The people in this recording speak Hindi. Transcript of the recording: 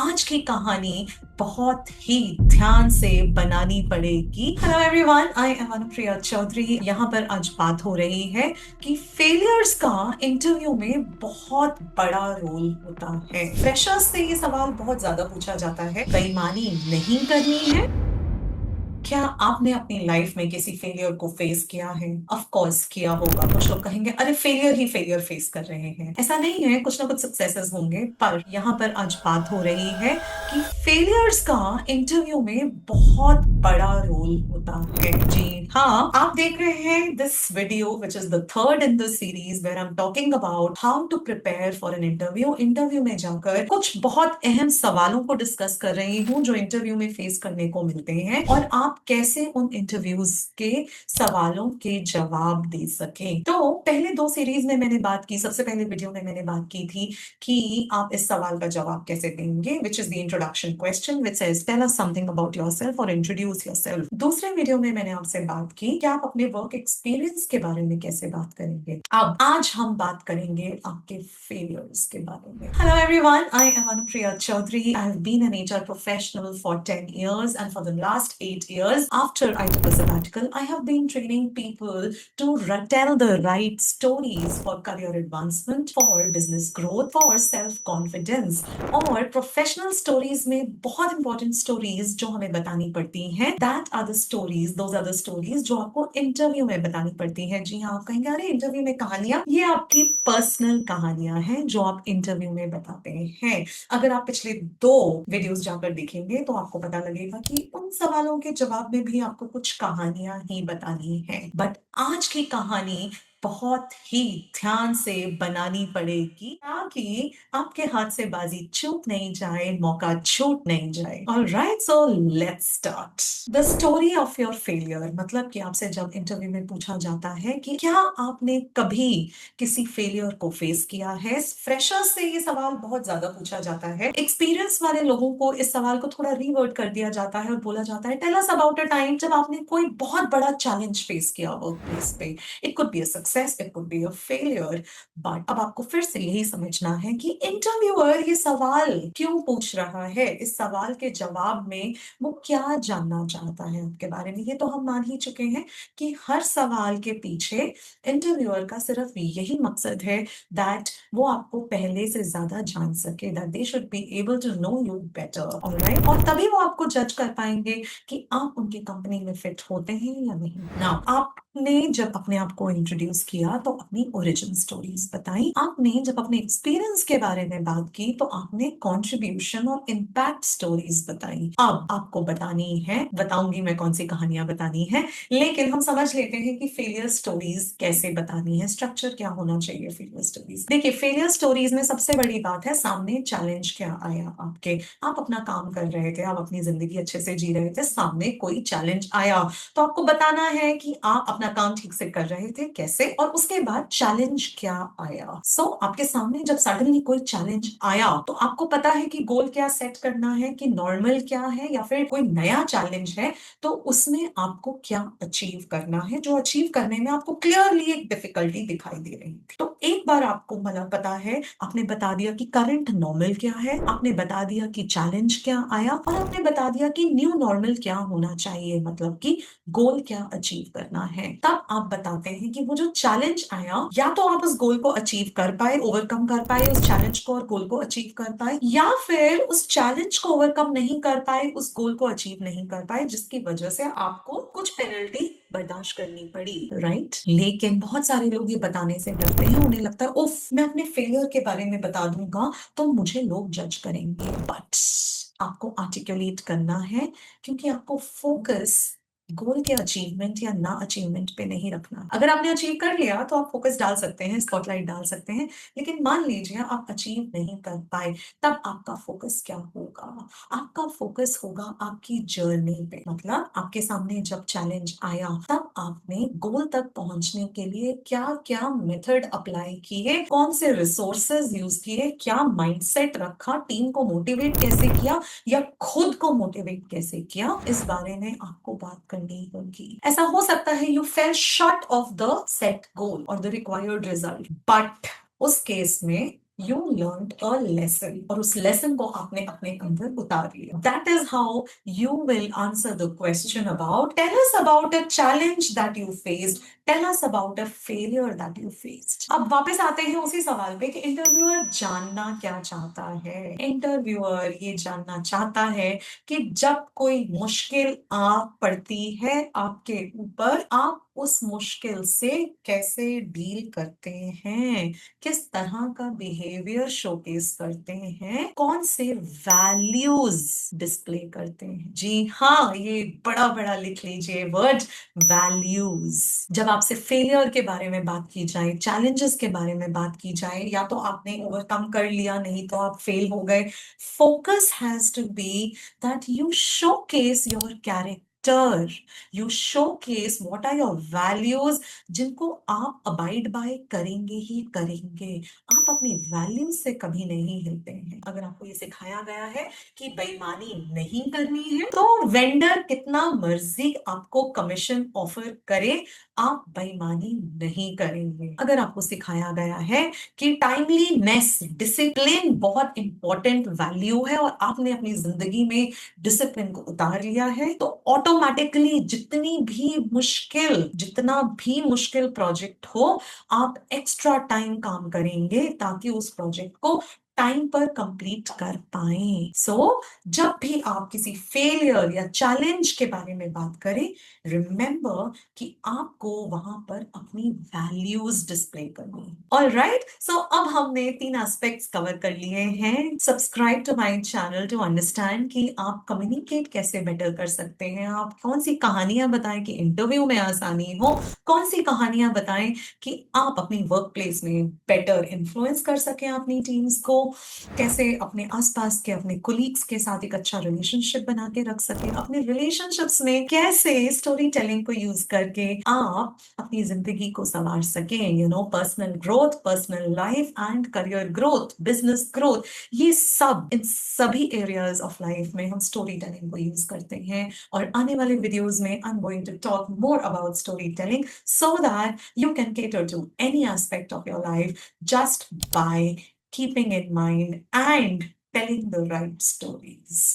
आज की कहानी बहुत ही ध्यान से बनानी पड़ेगी। Hello everyone, I am Anupriya Chaudhary. यहाँ पर आज बात हो रही है कि फेलियर्स का इंटरव्यू में बहुत बड़ा रोल होता है। फ्रेशर्स से ये सवाल बहुत ज्यादा पूछा जाता है, बेईमानी नहीं करनी है। क्या आपने अपनी लाइफ में किसी फेलियर को फेस किया है? ऑफ कोर्स किया होगा। कुछ लोग कहेंगे अरे फेलियर ही फेलियर फेस कर रहे हैं। ऐसा नहीं है, कुछ ना कुछ सक्सेसेस होंगे। पर यहाँ पर आज बात हो रही है कि फेलियर्स का इंटरव्यू में बहुत बड़ा रोल होता है। जी हाँ, आप देख रहे हैं this video which is the third in the series where I am talking about how to prepare for an interview. Interview में जाकर कुछ बहुत अहम सवालों को डिस्कस कर रही हूँ जो इंटरव्यू में फेस करने को मिलते हैं, और आप कैसे उन इंटरव्यूज के सवालों के जवाब दे सके। तो पहले दो सीरीज में मैंने बात की, सबसे पहले वीडियो में मैंने बात की थी कि आप इस सवाल का जवाब कैसे देंगे, which is the introduction question which says tell us something about yourself और इंट्रोड्यूस योरसेल्फ। दूसरे वीडियो में मैंने आपसे बात की कि आप अपने वर्क एक्सपीरियंस के बारे में कैसे बात करेंगे। अब आज हम बात करेंगे आपके फेलियर्स के बारे में। Hello everyone, I am Anupriya Chaudhary. I have been an HR professional for 10 years, and for the last 8 years after I took a sabbatical, I have been training people to tell the right stories for career advancement, for business growth, for self confidence। और प्रोफेशनल स्टोरीज में बहुत इंपॉर्टेंट स्टोरीज जो हमें बतानी पड़ती हैं, that are the stories, those are the stories जो आपको इंटरव्यू में बतानी पड़ती हैं। जी हाँ, आप कहेंगे अरे इंटरव्यू में कहानियां, ये आपकी पर्सनल कहानियां हैं जो आप इंटरव्यू में बताते हैं। अगर आप पिछले दो वीडियोस जाकर देखेंगे तो आपको पता लगेगा कि उन सवालों के जवाब में भी आपको कुछ कहानियां ही बतानी है। बट आज की कहानी बहुत ही ध्यान से बनानी पड़ेगी ताकि आपके हाथ से बाजी छूट नहीं जाए, मौका छूट नहीं जाए। Alright, so let's start the story of your failure. मतलब कि आपसे जब इंटरव्यू में पूछा जाता है कि क्या आपने कभी किसी फेलियर को फेस किया है। फ्रेशर्स से ये सवाल बहुत ज्यादा पूछा जाता है। एक्सपीरियंस वाले लोगों को इस सवाल को थोड़ा रीवर्ट कर दिया जाता है और बोला जाता है tell us about a time जब आपने कोई बहुत बड़ा चैलेंज फेस किया वर्क प्लेस पे। It could be a success, it could be a failure. But अब आपको फिर से यही समझना है कि इंटरव्यूअर ये सवाल क्यों पूछ रहा है, इस सवाल के जवाब में वो क्या जानना चाहता है आपके बारे में। ये तो हम मान ही चुके हैं कि हर सवाल के पीछे इंटरव्यूअर का सिर्फ यही मकसद है दैट वो आपको पहले से ज्यादा जान सके, that they should be able to know you better. Alright, और तभी वो आपको जज कर पाएंगे कि आप उनकी कंपनी में फिट होते हैं या नहीं। नाउ आपने जब अपने आप को इंट्रोड्यूस किया तो अपनी ओरिजिन स्टोरीज बताई, आपने जब अपने एक्सपीरियंस के बारे में बात की तो आपने कंट्रीब्यूशन और इम्पैक्ट स्टोरीज बताई। अब आपको बतानी है, बताऊंगी मैं कौन सी कहानियां बतानी है, लेकिन हम समझ लेते हैं कि फेलियर स्टोरीज कैसे बतानी है, स्ट्रक्चर क्या होना चाहिए फेलियर स्टोरीज। देखिए, फेलियर स्टोरीज में सबसे बड़ी बात है सामने चैलेंज क्या आया आपके। आप अपना काम कर रहे थे, आप अपनी जिंदगी अच्छे से जी रहे थे, सामने कोई चैलेंज आया तो आपको बताना है कि आप अपना काम ठीक से कर रहे थे कैसे, और उसके बाद चैलेंज क्या आया। आपके सामने जब सडनली कोई चैलेंज आया तो आपको पता है कि गोल क्या सेट करना है, कि नॉर्मल क्या है, या फिर कोई नया चैलेंज है तो उसमें आपको क्या अचीव करना है, जो अचीव करने में आपको क्लियरली एक डिफिकल्टी दिखाई दे रही थी। तो एक बार आपको मतलब पता है, आपने बता दिया कि करंट नॉर्मल क्या है, आपने बता दिया कि चैलेंज क्या आया, और आपने बता दिया कि न्यू नॉर्मल क्या होना चाहिए, मतलब कि गोल क्या अचीव करना है। तब आप बताते हैं कि वो जो चैलेंज आया, या तो आप उस गोल को अचीव कर पाए, ओवरकम कर पाए उस चैलेंज को और गोल को अचीव कर पाए, या फिर उस चैलेंज को ओवरकम नहीं कर पाए, उस गोल को अचीव नहीं कर पाए, जिसकी वजह से आपको कुछ पेनल्टी बर्दाश्त करनी पड़ी। राइट, लेकिन बहुत सारे लोग ये बताने से डरते हैं। उन्हें लगता है उफ, मैं अपने फेलियर के बारे में बता दूंगा तो मुझे लोग जज करेंगे। बट आपको आर्टिकुलेट करना है, क्योंकि आपको फोकस गोल के अचीवमेंट या ना अचीवमेंट पे नहीं रखना। अगर आपने अचीव कर लिया तो आप फोकस डाल सकते हैं, स्पॉटलाइट डाल सकते हैं, लेकिन मान लीजिए आप अचीव नहीं कर पाए, तब आपका फोकस क्या होगा? आपका फोकस होगा आपकी जर्नी पे। मतलब आपके सामने जब चैलेंज आया तब आपने गोल तक पहुंचने के लिए क्या क्या मेथड अप्लाई किए, कौन से रिसोर्सेज यूज किए, क्या माइंडसेट रखा, टीम को मोटिवेट कैसे किया या खुद को मोटिवेट कैसे किया, इस बारे में आपको बात करनी होगी। ऐसा हो सकता है you fail short of the set goal और द रिक्वायर्ड रिजल्ट, बट उस केस में यू लर्न अ लेसन, और उस लेसन को आपने अपने अंदर उतार लिया. That is how you will answer the question about, tell us about a challenge that you faced, tell us about a failure that you faced. अब वापस आते हैं उसी सवाल पे कि इंटरव्यूअर जानना क्या चाहता है. इंटरव्यूअर ये जानना चाहता है कि जब कोई मुश्किल आ पड़ती है आपके ऊपर, आप उस मुश्किल से कैसे डील करते हैं, किस तरह का बिहेवियर शोकेस करते हैं, कौन से वैल्यूज डिस्प्ले करते हैं. जी हाँ, ये बड़ा बड़ा लिख लीजिए वर्ड, वैल्यूज. जब आपसे फेलियर के बारे में बात की जाए, चैलेंजेस के बारे में बात की जाए, या तो आपने ओवरकम कर लिया, नहीं तो आप फेल हो गए, focus has to be that you showcase your character, you showcase what are your values, जिनको आप अबाइड बाय करेंगे ही करेंगे. आप अपनी वैल्यूज से कभी नहीं हिलते हैं. अगर आपको ये सिखाया गया है कि बेईमानी नहीं करनी है, तो वेंडर कितना मर्जी आपको कमीशन ऑफर करे, आप बेईमानी नहीं करेंगे. अगर आपको सिखाया गया है कि टाइमलीनेस, डिसिप्लिन बहुत इंपॉर्टेंट वैल्यू है, और आपने अपनी जिंदगी में डिसिप्लिन को उतार लिया है, तो ऑटोमेटिकली जितना भी मुश्किल प्रोजेक्ट हो, आप एक्स्ट्रा टाइम काम करेंगे ताकि उस प्रोजेक्ट को टाइम पर कंप्लीट कर पाए. जब भी आप किसी फेलियर या चैलेंज के बारे में बात करें, रिमेंबर कि आपको वहां पर अपनी वैल्यूज डिस्प्ले करनी है. ऑलराइट, सो अब हमने 3 एस्पेक्ट्स कवर कर लिए हैं. Subscribe to my channel to understand कि आप कम्युनिकेट कैसे बेटर कर सकते हैं, आप कौन सी कहानियां बताएं कि इंटरव्यू में आसानी हो, कौन सी कहानियां बताएं कि आप अपनी वर्क प्लेस में बेटर इन्फ्लुएंस कर सकें अपनी टीम्स को, कैसे अपने आसपास के अपने कोलीग्स के साथ एक अच्छा रिलेशनशिप बना के रख सकें, अपने रिलेशनशिप्स में कैसे स्टोरी टेलिंग को यूज करके आप अपनी जिंदगी को संवार सकें. Personal growth, personal life and career growth, business growth, ये सब, इन सभी एरियाज ऑफ लाइफ में हम स्टोरी टेलिंग को यूज करते हैं. और आने वाले वीडियोस में I am going to talk more about story telling, so that you can cater to any aspect of your life just by keeping in mind and telling the right stories.